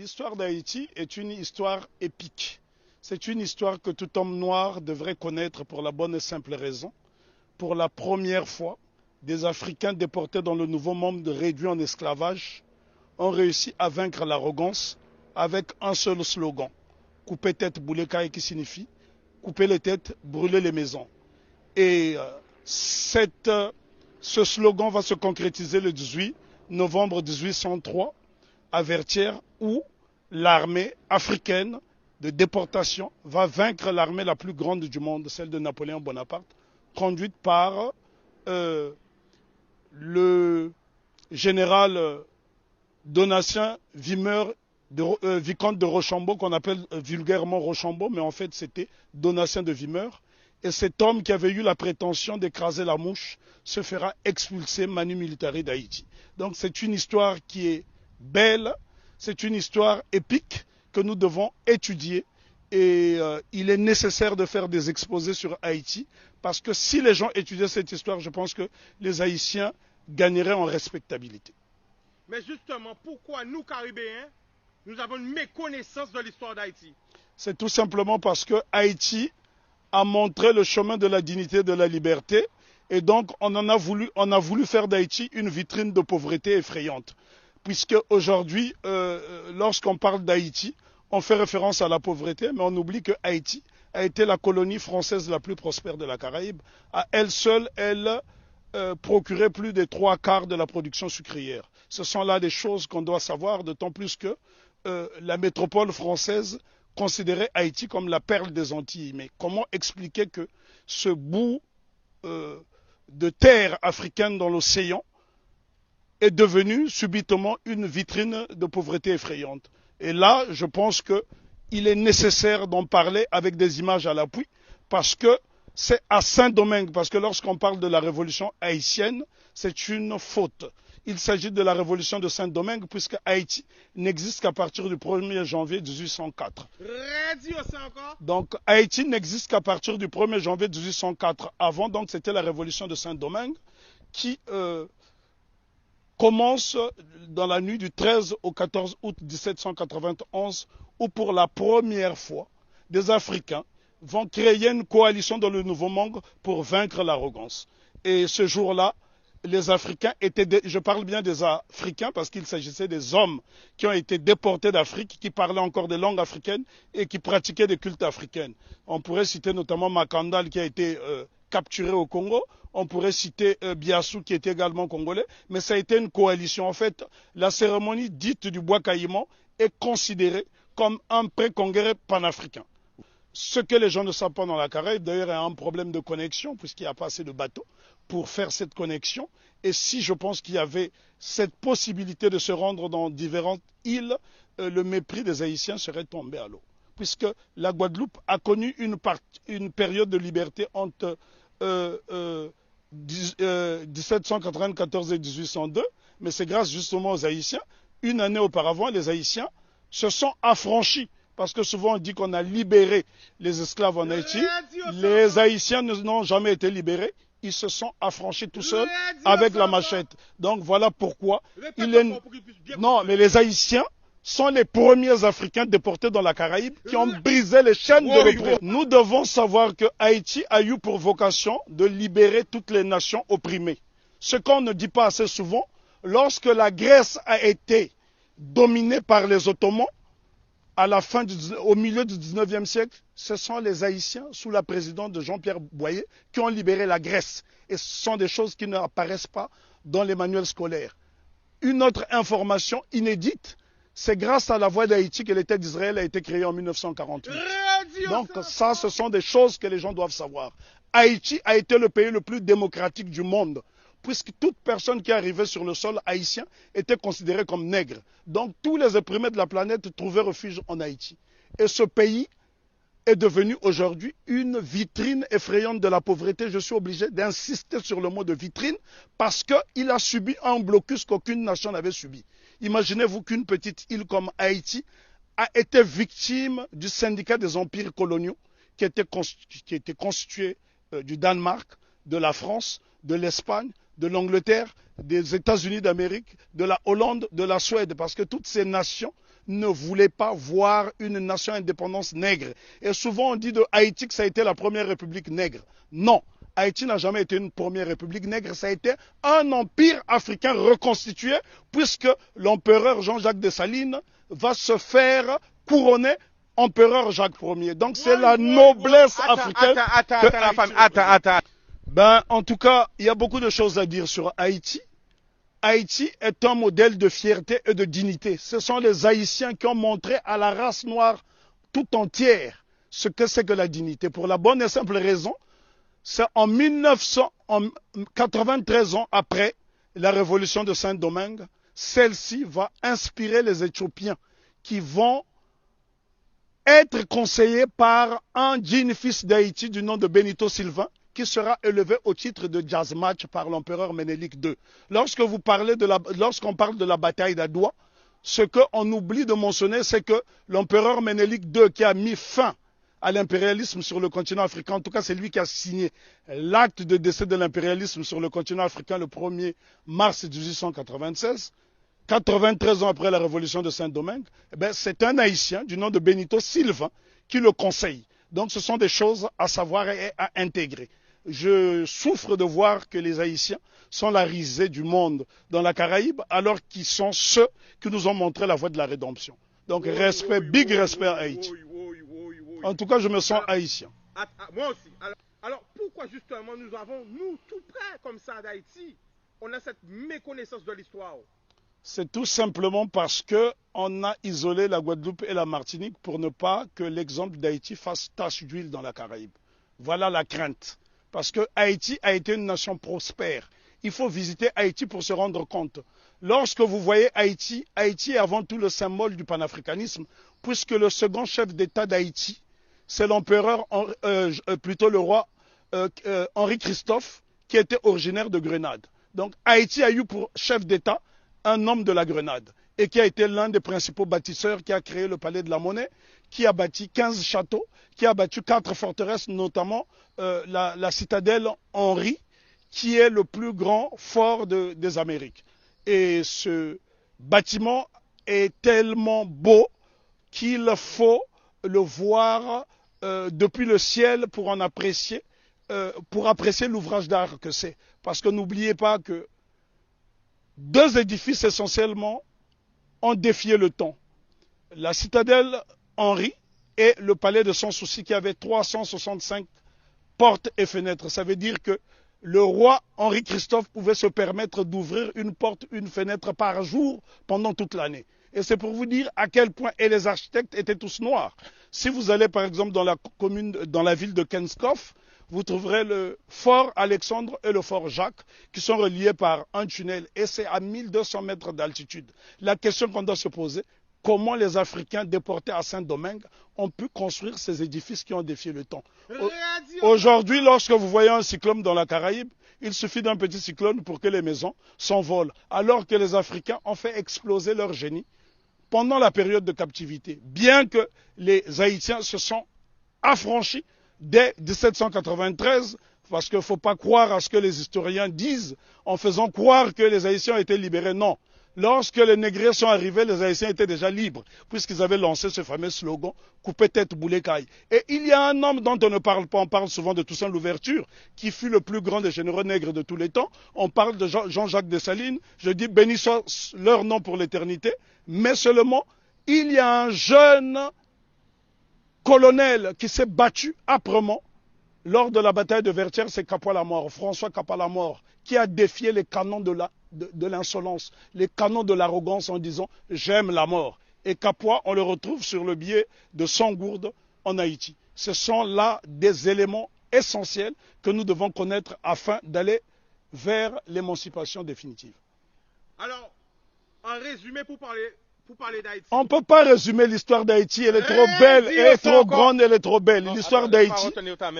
L'histoire d'Haïti est une histoire épique. C'est une histoire que tout homme noir devrait connaître pour la bonne et simple raison. Pour la première fois, des Africains déportés dans le Nouveau Monde réduits en esclavage ont réussi à vaincre l'arrogance avec un seul slogan. Couper tête, bouler caille, qui signifie couper les têtes, brûler les maisons. Et ce slogan va se concrétiser le 18 novembre 1803 à Vertières, où l'armée africaine de déportation va vaincre l'armée la plus grande du monde, celle de Napoléon Bonaparte, conduite par le général Donatien Vimeur, vicomte de Rochambeau, qu'on appelle vulgairement Rochambeau, mais en fait c'était Donatien de Vimeur. Et cet homme qui avait eu la prétention d'écraser la mouche se fera expulser manu militari d'Haïti. Donc c'est une histoire qui est belle, c'est une histoire épique que nous devons étudier. Et il est nécessaire de faire des exposés sur Haïti, parce que si les gens étudiaient cette histoire, je pense que les Haïtiens gagneraient en respectabilité. Mais justement, pourquoi nous, Caribéens, nous avons une méconnaissance de l'histoire d'Haïti? C'est tout simplement parce que Haïti a montré le chemin de la dignité et de la liberté, et donc on a voulu faire d'Haïti une vitrine de pauvreté effrayante. Puisque aujourd'hui, lorsqu'on parle d'Haïti, on fait référence à la pauvreté, mais on oublie que Haïti a été la colonie française la plus prospère de la Caraïbe. À elle seule, elle procurait plus des 3/4 de la production sucrière. Ce sont là des choses qu'on doit savoir, d'autant plus que la métropole française considérait Haïti comme la perle des Antilles. Mais comment expliquer que ce bout de terre africaine dans l'océan est devenu subitement une vitrine de pauvreté effrayante? Et là, je pense qu'il est nécessaire d'en parler avec des images à l'appui, parce que c'est à Saint-Domingue, parce que lorsqu'on parle de la révolution haïtienne, c'est une faute. Il s'agit de la révolution de Saint-Domingue, puisque Haïti n'existe qu'à partir du 1er janvier 1804. Donc Haïti n'existe qu'à partir du 1er janvier 1804. Avant, donc, c'était la révolution de Saint-Domingue qui commence dans la nuit du 13 au 14 août 1791, où pour la première fois, des Africains vont créer une coalition dans le Nouveau Monde pour vaincre l'arrogance. Et ce jour-là, les Africains je parle bien des Africains parce qu'il s'agissait des hommes qui ont été déportés d'Afrique, qui parlaient encore des langues africaines et qui pratiquaient des cultes africains. On pourrait citer notamment Makandal qui a été capturé au Congo. On pourrait citer Biassou qui était également congolais, mais ça a été une coalition. En fait, la cérémonie dite du bois caïman est considérée comme un pré-congrès panafricain. Ce que les gens ne savent pas dans la Caraïbe, d'ailleurs, il y a un problème de connexion, puisqu'il n'y a pas assez de bateaux pour faire cette connexion. Et si je pense qu'il y avait cette possibilité de se rendre dans différentes îles, le mépris des Haïtiens serait tombé à l'eau. Puisque la Guadeloupe a connu une période de liberté entre 1794 et 1802, mais c'est grâce justement aux Haïtiens. Une année auparavant, les Haïtiens se sont affranchis, parce que souvent on dit qu'on a libéré les esclaves en Haïti. Les Haïtiens n'ont jamais été libérés, ils se sont affranchis tout seuls avec la machette. Donc voilà pourquoi non, mais les Haïtiens sont les premiers Africains déportés dans la Caraïbe qui ont brisé les chaînes de l'oppression. Nous devons savoir que Haïti a eu pour vocation de libérer toutes les nations opprimées. Ce qu'on ne dit pas assez souvent, lorsque la Grèce a été dominée par les Ottomans, au milieu du 19e siècle, ce sont les Haïtiens, sous la présidence de Jean-Pierre Boyer, qui ont libéré la Grèce. Et ce sont des choses qui n'apparaissent pas dans les manuels scolaires. Une autre information inédite, c'est grâce à la voix d'Haïti que l'État d'Israël a été créé en 1948. Donc ça, ce sont des choses que les gens doivent savoir. Haïti a été le pays le plus démocratique du monde, puisque toute personne qui arrivait sur le sol haïtien était considérée comme nègre. Donc tous les opprimés de la planète trouvaient refuge en Haïti. Et ce pays est devenu aujourd'hui une vitrine effrayante de la pauvreté. Je suis obligé d'insister sur le mot de vitrine, parce qu'il a subi un blocus qu'aucune nation n'avait subi. Imaginez-vous qu'une petite île comme Haïti a été victime du syndicat des empires coloniaux qui était constitué du Danemark, de la France, de l'Espagne, de l'Angleterre, des États-Unis d'Amérique, de la Hollande, de la Suède, parce que toutes ces nations ne voulait pas voir une nation indépendante nègre. Et souvent on dit de Haïti que ça a été la première république nègre. Non, Haïti n'a jamais été une première république nègre, ça a été un empire africain reconstitué puisque l'empereur Jean-Jacques Dessalines va se faire couronner empereur Jacques Ier. Donc c'est la noblesse africaine. Attends. Ben, en tout cas, il y a beaucoup de choses à dire sur Haïti. Haïti est un modèle de fierté et de dignité. Ce sont les Haïtiens qui ont montré à la race noire tout entière ce que c'est que la dignité. Pour la bonne et simple raison, c'est en 93 ans après la révolution de Saint-Domingue, celle-ci va inspirer les Éthiopiens qui vont être conseillés par un digne fils d'Haïti du nom de Benito Sylvain, qui sera élevé au titre de jazz match par l'empereur Ménélique II. Lorsqu'on parle de la bataille d'Adwa, ce qu'on oublie de mentionner, c'est que l'empereur Ménélique II, qui a mis fin à l'impérialisme sur le continent africain, en tout cas c'est lui qui a signé l'acte de décès de l'impérialisme sur le continent africain le 1er mars 1896, 93 ans après la révolution de Saint-Domingue, c'est un Haïtien du nom de Benito Sylvain qui le conseille. Donc ce sont des choses à savoir et à intégrer. Je souffre de voir que les Haïtiens sont la risée du monde dans la Caraïbe, alors qu'ils sont ceux qui nous ont montré la voie de la rédemption. Donc respect, big respect à Haïti. En tout cas, je me sens haïtien. Moi aussi. Alors pourquoi justement nous tout près comme ça d'Haïti, on a cette méconnaissance de l'histoire? C'est tout simplement parce qu'on a isolé la Guadeloupe et la Martinique pour ne pas que l'exemple d'Haïti fasse tache d'huile dans la Caraïbe. Voilà la crainte. Parce que Haïti a été une nation prospère. Il faut visiter Haïti pour se rendre compte. Lorsque vous voyez Haïti, Haïti est avant tout le symbole du panafricanisme, puisque le second chef d'État d'Haïti, c'est l'empereur, plutôt le roi Henri Christophe, qui était originaire de Grenade. Donc Haïti a eu pour chef d'État un homme de la Grenade et qui a été l'un des principaux bâtisseurs, qui a créé le palais de la Monnaie, qui a bâti 15 châteaux, qui a bâti 4 forteresses, notamment la citadelle Henri, qui est le plus grand fort des Amériques. Et ce bâtiment est tellement beau qu'il faut le voir depuis le ciel pour en apprécier, pour apprécier l'ouvrage d'art que c'est. Parce que n'oubliez pas que deux édifices essentiellement ont défié le temps. La citadelle Henri et le palais de Sans Souci, qui avait 365 portes et fenêtres. Ça veut dire que le roi Henri Christophe pouvait se permettre d'ouvrir une porte, une fenêtre par jour pendant toute l'année. Et c'est pour vous dire à quel point, et les architectes étaient tous noirs. Si vous allez par exemple dans la ville de Kenskoff, vous trouverez le fort Alexandre et le fort Jacques qui sont reliés par un tunnel, et c'est à 1200 mètres d'altitude. La question qu'on doit se poser, comment les Africains déportés à Saint-Domingue ont pu construire ces édifices qui ont défié le temps? Aujourd'hui, lorsque vous voyez un cyclone dans la Caraïbe, il suffit d'un petit cyclone pour que les maisons s'envolent, alors que les Africains ont fait exploser leur génie pendant la période de captivité. Bien que les Haïtiens se sont affranchis dès 1793, parce qu'il ne faut pas croire à ce que les historiens disent en faisant croire que les Haïtiens ont été libérés. Non. Lorsque les négriers sont arrivés, les Haïtiens étaient déjà libres, puisqu'ils avaient lancé ce fameux slogan « Coupez tête, boulet caille ». Et il y a un homme dont on ne parle pas, on parle souvent de Toussaint Louverture, qui fut le plus grand des généraux nègres de tous les temps. On parle de Jean-Jacques Dessalines, je dis béni soit leur nom pour l'éternité, mais seulement, il y a un jeune colonel qui s'est battu âprement lors de la bataille de Vertières, c'est Capois-la-Mort, François Capois-la-Mort, qui a défié les canons de l'insolence, les canons de l'arrogance en disant « j'aime la mort ». Et Capois, on le retrouve sur le billet de Sangourde en Haïti. Ce sont là des éléments essentiels que nous devons connaître afin d'aller vers l'émancipation définitive. Alors, en résumé, pour parler d'Haïti. On ne peut pas résumer l'histoire d'Haïti, elle est trop belle, elle est trop grande, elle est trop belle. L'histoire d'Haïti,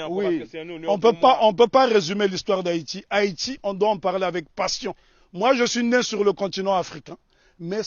oui, on ne peut pas résumer l'histoire d'Haïti. Haïti, on doit en parler avec passion. Moi, je suis né sur le continent africain, mais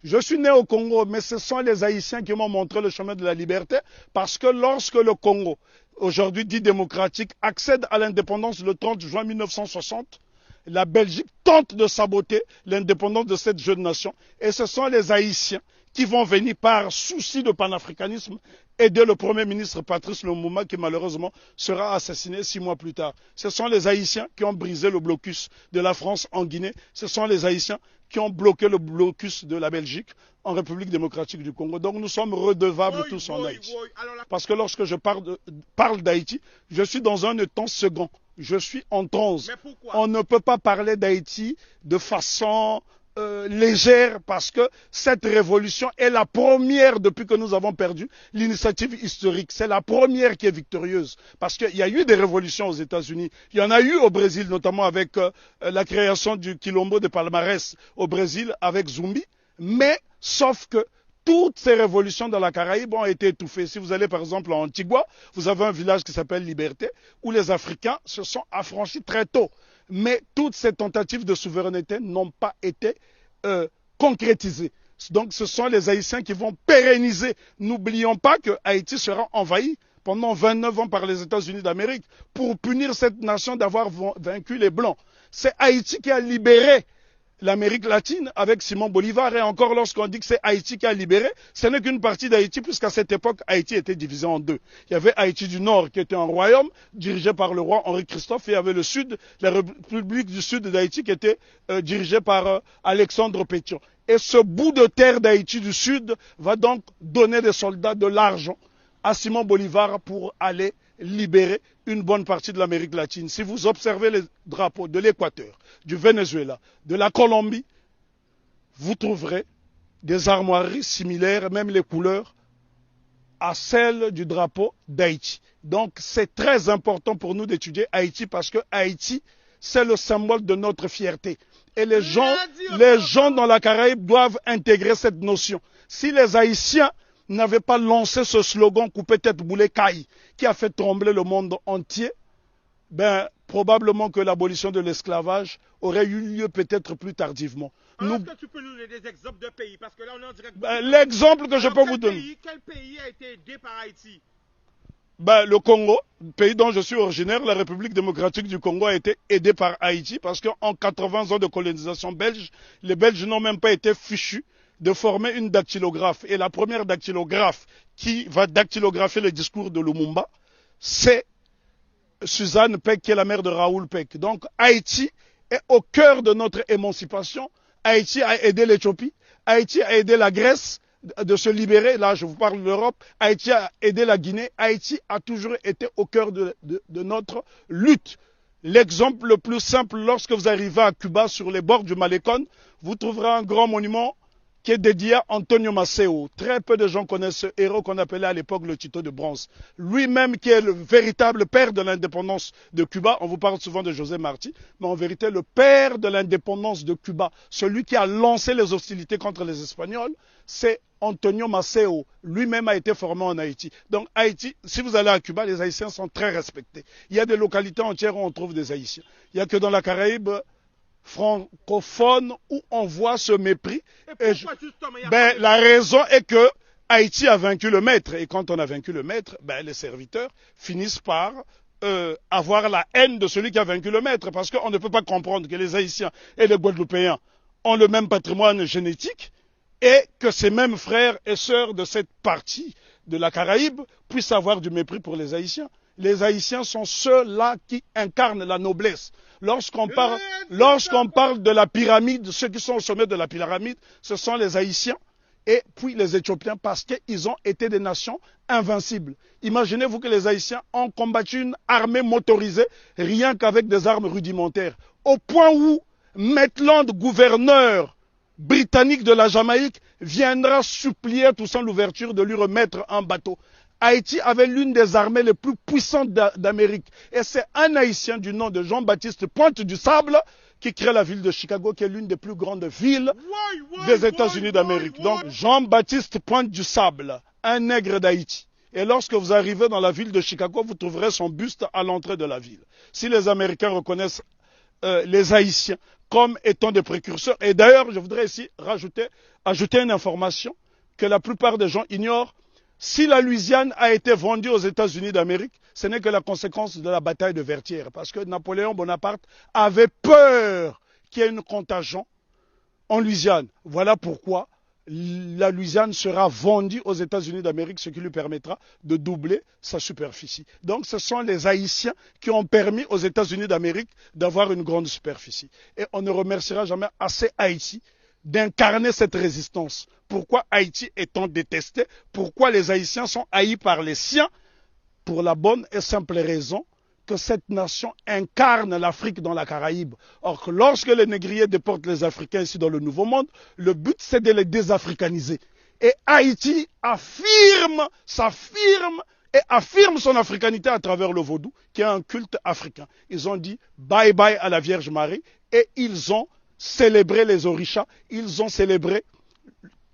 je suis né au Congo, mais ce sont les Haïtiens qui m'ont montré le chemin de la liberté, parce que lorsque le Congo, aujourd'hui dit démocratique, accède à l'indépendance le 30 juin 1960, la Belgique tente de saboter l'indépendance de cette jeune nation. Et ce sont les Haïtiens qui vont venir par souci de panafricanisme aider le Premier ministre Patrice Lumumba qui malheureusement sera assassiné 6 mois plus tard. Ce sont les Haïtiens qui ont brisé le blocus de la France en Guinée. Ce sont les Haïtiens qui ont bloqué le blocus de la Belgique en République démocratique du Congo. Donc nous sommes redevables tous en Haïti. Parce que lorsque je parle d'Haïti, je suis dans un état second. Je suis en transe. On ne peut pas parler d'Haïti de façon légère parce que cette révolution est la première depuis que nous avons perdu l'initiative historique. C'est la première qui est victorieuse parce qu'il y a eu des révolutions aux États-Unis. Il y en a eu au Brésil, notamment avec la création du Quilombo de Palmarès au Brésil avec Zumbi. Mais sauf que toutes ces révolutions dans la Caraïbe ont été étouffées. Si vous allez par exemple en Antigua, vous avez un village qui s'appelle Liberté où les Africains se sont affranchis très tôt. Mais toutes ces tentatives de souveraineté n'ont pas été concrétisées. Donc ce sont les Haïtiens qui vont pérenniser. N'oublions pas que Haïti sera envahi pendant 29 ans par les États-Unis d'Amérique pour punir cette nation d'avoir vaincu les Blancs. C'est Haïti qui a libéré l'Amérique latine avec Simon Bolivar. Et encore lorsqu'on dit que c'est Haïti qui a libéré, ce n'est qu'une partie d'Haïti puisqu'à cette époque, Haïti était divisé en deux. Il y avait Haïti du Nord qui était un royaume dirigé par le roi Henri Christophe et il y avait le Sud, la République du Sud d'Haïti qui était dirigée par Alexandre Pétion. Et ce bout de terre d'Haïti du Sud va donc donner des soldats de l'argent à Simon Bolivar pour aller libérer une bonne partie de l'Amérique latine. Si vous observez les drapeaux de l'Équateur, du Venezuela, de la Colombie, vous trouverez des armoiries similaires, même les couleurs, à celles du drapeau d'Haïti. Donc c'est très important pour nous d'étudier Haïti parce que Haïti, c'est le symbole de notre fierté. Et les gens dans la Caraïbe doivent intégrer cette notion. Si les Haïtiens n'avait pas lancé ce slogan coupé tête boulet caille qui a fait trembler le monde entier, ben probablement que l'abolition de l'esclavage aurait eu lieu peut-être plus tardivement. Est-ce que tu peux nous donner des exemples de pays? Parce que là on est en direct. L'exemple que je peux vous donner. Quel pays a été aidé par Haïti? Le Congo, pays dont je suis originaire, la République démocratique du Congo a été aidée par Haïti parce qu'en 80 ans de colonisation belge, les Belges n'ont même pas été fichus de former une dactylographe. Et la première dactylographe qui va dactylographier le discours de Lumumba, c'est Suzanne Peck, qui est la mère de Raoul Peck. Donc Haïti est au cœur de notre émancipation. Haïti a aidé l'Éthiopie, Haïti a aidé la Grèce de se libérer. Là, je vous parle de l'Europe. Haïti a aidé la Guinée. Haïti a toujours été au cœur de notre lutte. L'exemple le plus simple, lorsque vous arrivez à Cuba, sur les bords du Malecón, vous trouverez un grand monument qui est dédié à Antonio Maceo. Très peu de gens connaissent ce héros qu'on appelait à l'époque le Tito de bronze. Lui-même qui est le véritable père de l'indépendance de Cuba. On vous parle souvent de José Marti, mais en vérité le père de l'indépendance de Cuba, celui qui a lancé les hostilités contre les Espagnols, c'est Antonio Maceo. Lui-même a été formé en Haïti. Donc Haïti, si vous allez à Cuba, les Haïtiens sont très respectés. Il y a des localités entières où on trouve des Haïtiens. Il n'y a que dans la Caraïbe francophone où on voit ce mépris. La raison est que Haïti a vaincu le maître. Et quand on a vaincu le maître, les serviteurs finissent par avoir la haine de celui qui a vaincu le maître. Parce qu'on ne peut pas comprendre que les Haïtiens et les Guadeloupéens ont le même patrimoine génétique et que ces mêmes frères et sœurs de cette partie de la Caraïbe puissent avoir du mépris pour les Haïtiens. Les Haïtiens sont ceux-là qui incarnent la noblesse. Lorsqu'on parle de la pyramide, ceux qui sont au sommet de la pyramide, ce sont les Haïtiens et puis les Éthiopiens parce qu'ils ont été des nations invincibles. Imaginez-vous que les Haïtiens ont combattu une armée motorisée rien qu'avec des armes rudimentaires. Au point où Maitland, gouverneur britannique de la Jamaïque, viendra supplier Toussaint Louverture de lui remettre un bateau. Haïti avait l'une des armées les plus puissantes d'Amérique. Et c'est un Haïtien du nom de Jean-Baptiste Pointe du Sable qui crée la ville de Chicago, qui est l'une des plus grandes villes des États-Unis d'Amérique. Donc Jean-Baptiste Pointe du Sable, un nègre d'Haïti. Et lorsque vous arrivez dans la ville de Chicago, vous trouverez son buste à l'entrée de la ville. Si les Américains reconnaissent les Haïtiens comme étant des précurseurs, et d'ailleurs je voudrais ici ajouter une information que la plupart des gens ignorent. Si la Louisiane a été vendue aux États-Unis d'Amérique, ce n'est que la conséquence de la bataille de Vertières. Parce que Napoléon Bonaparte avait peur qu'il y ait une contagion en Louisiane. Voilà pourquoi la Louisiane sera vendue aux États-Unis d'Amérique, ce qui lui permettra de doubler sa superficie. Donc ce sont les Haïtiens qui ont permis aux États-Unis d'Amérique d'avoir une grande superficie. Et on ne remerciera jamais assez Haïti d'incarner cette résistance. Pourquoi Haïti est-on détesté? Pourquoi les Haïtiens sont haïs par les siens? Pour la bonne et simple raison que cette nation incarne l'Afrique dans la Caraïbe. Or, que lorsque les négriers déportent les Africains ici dans le Nouveau Monde, le but c'est de les désafricaniser. Et Haïti s'affirme et affirme son africanité à travers le vaudou, qui est un culte africain. Ils ont dit bye bye à la Vierge Marie et ils ont célébré les orishas, ils ont célébré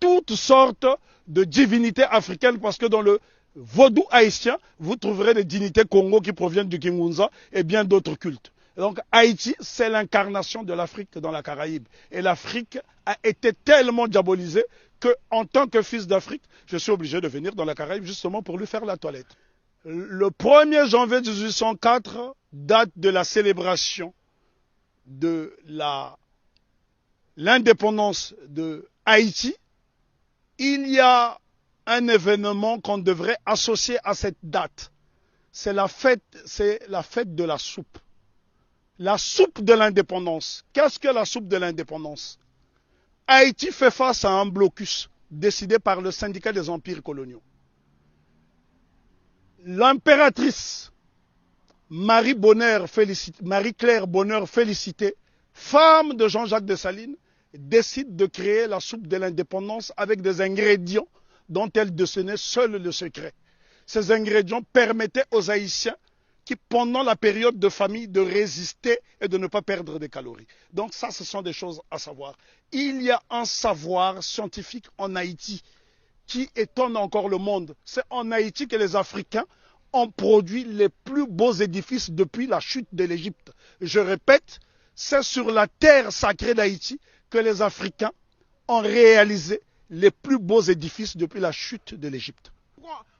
toutes sortes de divinités africaines parce que dans le vaudou haïtien, vous trouverez des divinités Congo qui proviennent du Kingunza et bien d'autres cultes. Donc Haïti, c'est l'incarnation de l'Afrique dans la Caraïbe. Et l'Afrique a été tellement diabolisée qu'en tant que fils d'Afrique, je suis obligé de venir dans la Caraïbe justement pour lui faire la toilette. Le 1er janvier 1804, date de la célébration de l'indépendance de Haïti, il y a un événement qu'on devrait associer à cette date. C'est la fête de la soupe. La soupe de l'indépendance. Qu'est-ce que la soupe de l'indépendance? Haïti fait face à un blocus décidé par le syndicat des empires coloniaux. L'impératrice Marie-Claire Bonheur Félicité, femme de Jean-Jacques Dessalines, décide de créer la soupe de l'indépendance avec des ingrédients dont elle détenait seul le secret. Ces ingrédients permettaient aux Haïtiens qui, pendant la période de famine, de résister et de ne pas perdre des calories. Donc ça, ce sont des choses à savoir. Il y a un savoir scientifique en Haïti qui étonne encore le monde. C'est en Haïti que les Africains ont produit les plus beaux édifices depuis la chute de l'Égypte. Je répète, c'est sur la terre sacrée d'Haïti que les Africains ont réalisé les plus beaux édifices depuis la chute de l'Égypte.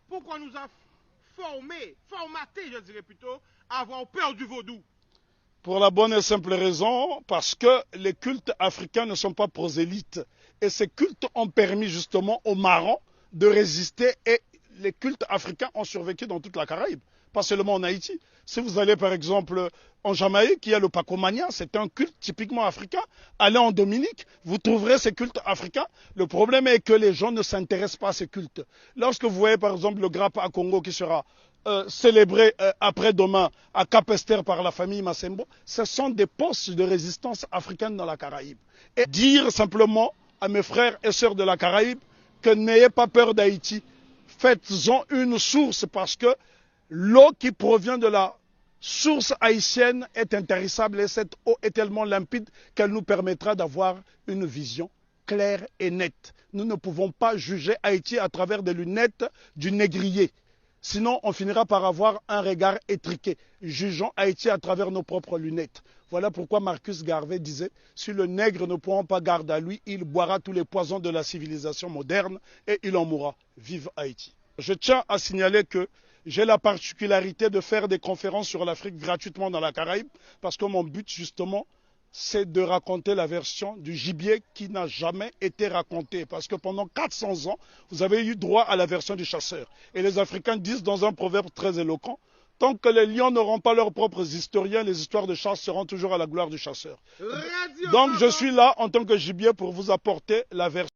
Pourquoi nous a formaté, je dirais plutôt, à avoir peur du vaudou? Pour la bonne et simple raison, parce que les cultes africains ne sont pas prosélytes. Et ces cultes ont permis justement aux marrons de résister et les cultes africains ont survécu dans toute la Caraïbe, pas seulement en Haïti. Si vous allez par exemple en Jamaïque, il y a le Pacomania, c'est un culte typiquement africain. Allez en Dominique, vous trouverez ces cultes africains. Le problème est que les gens ne s'intéressent pas à ces cultes. Lorsque vous voyez par exemple le Grappa à Congo qui sera célébré après-demain à Cap-Esther par la famille Massembo, ce sont des postes de résistance africaine dans la Caraïbe. Et dire simplement à mes frères et sœurs de la Caraïbe que n'ayez pas peur d'Haïti, faites-en une source parce que l'eau qui provient de la source haïtienne est intarissable et cette eau est tellement limpide qu'elle nous permettra d'avoir une vision claire et nette. Nous ne pouvons pas juger Haïti à travers des lunettes du négrier. Sinon, on finira par avoir un regard étriqué. Jugeons Haïti à travers nos propres lunettes. Voilà pourquoi Marcus Garvey disait « Si le nègre ne prend pas garde à lui, il boira tous les poisons de la civilisation moderne et il en mourra. Vive Haïti !» Je tiens à signaler que j'ai la particularité de faire des conférences sur l'Afrique gratuitement dans la Caraïbe parce que mon but justement c'est de raconter la version du gibier qui n'a jamais été racontée. Parce que pendant 400 ans, vous avez eu droit à la version du chasseur. Et les Africains disent dans un proverbe très éloquent, tant que les lions n'auront pas leurs propres historiens, les histoires de chasse seront toujours à la gloire du chasseur. Donc je suis là en tant que gibier pour vous apporter la version.